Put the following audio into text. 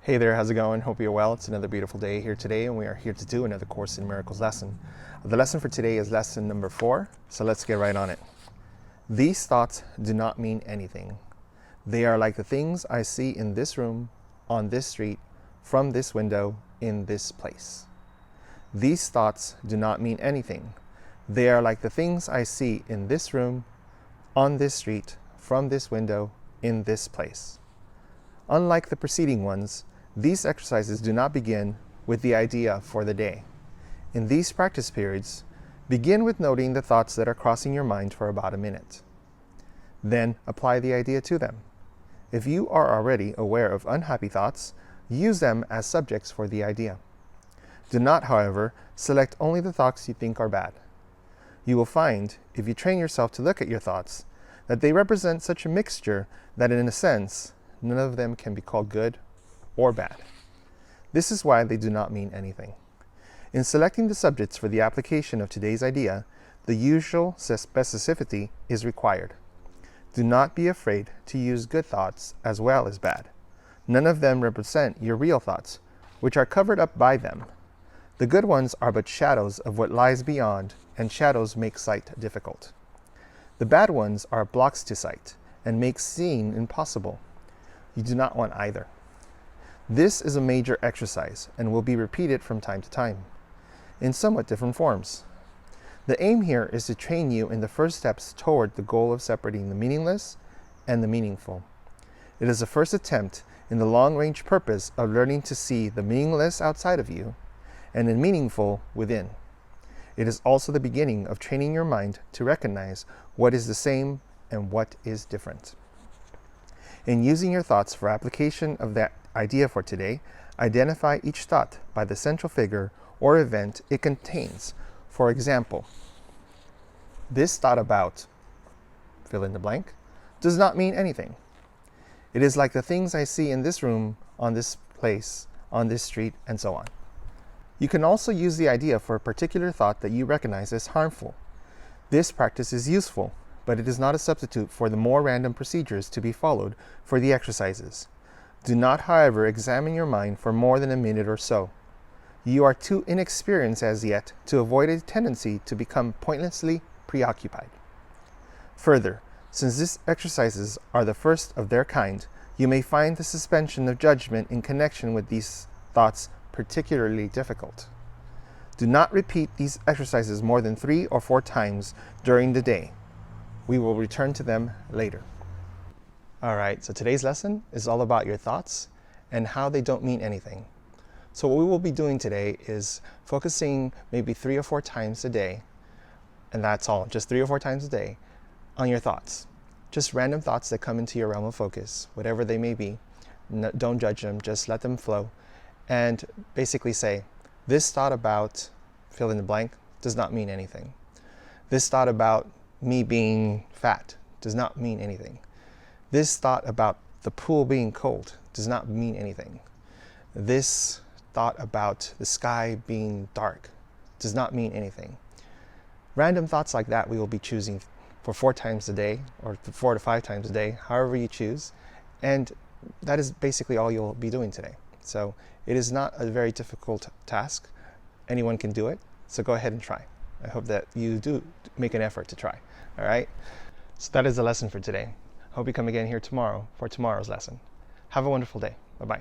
Hey there, how's it going? Hope you're well. It's another beautiful day here today, and we are here to do another Course in Miracles lesson. The lesson for today is lesson number 4, so let's get right on it. These thoughts do not mean anything. They are like the things I see in this room, on this street, from this window, in this place. These thoughts do not mean anything. They are like the things I see in this room, on this street, from this window, in this place. Unlike the preceding ones, these exercises do not begin with the idea for the day. In these practice periods, begin with noting the thoughts that are crossing your mind for about a minute. Then apply the idea to them. If you are already aware of unhappy thoughts, use them as subjects for the idea. Do not, however, select only the thoughts you think are bad. You will find, if you train yourself to look at your thoughts, that they represent such a mixture that in a sense, none of them can be called good or bad. This is why they do not mean anything. In selecting the subjects for the application of today's idea, the usual specificity is required. Do not be afraid to use good thoughts as well as bad. None of them represent your real thoughts, which are covered up by them. The good ones are but shadows of what lies beyond, and shadows make sight difficult. The bad ones are blocks to sight, and make seeing impossible. You do not want either. This is a major exercise and will be repeated from time to time, in somewhat different forms. The aim here is to train you in the first steps toward the goal of separating the meaningless and the meaningful. It is the first attempt in the long-range purpose of learning to see the meaningless outside of you and the meaningful within. It is also the beginning of training your mind to recognize what is the same and what is different. In using your thoughts for application of that idea for today, identify each thought by the central figure or event it contains. For example, this thought about fill in the blank does not mean anything. It is like the things I see in this room, on this place, on this street, and so on. You can also use the idea for a particular thought that you recognize as harmful. This practice is useful, but it is not a substitute for the more random procedures to be followed for the exercises. Do not, however, examine your mind for more than a minute or so. You are too inexperienced as yet to avoid a tendency to become pointlessly preoccupied. Further, since these exercises are the first of their kind, you may find the suspension of judgment in connection with these thoughts particularly difficult. Do not repeat these exercises more than 3 or 4 times during the day. We will return to them later. All right, so today's lesson is all about your thoughts and how they don't mean anything. So what we will be doing today is focusing maybe 3 or 4 times a day, and that's all, just 3 or 4 times a day, on your thoughts. Just random thoughts that come into your realm of focus, whatever they may be. Don't judge them, just let them flow. And basically say, this thought about fill in the blank does not mean anything. This thought about me being fat does not mean anything. This thought about the pool being cold does not mean anything. This thought about the sky being dark does not mean anything. Random thoughts like that we will be choosing for 4 times a day, or 4 to 5 times a day, however you choose. And that is basically all you'll be doing today. So it is not a very difficult task. Anyone can do it. So go ahead and try. I hope that you do make an effort to try. All right? So that is the lesson for today. Hope you come again here tomorrow for tomorrow's lesson. Have a wonderful day. Bye-bye.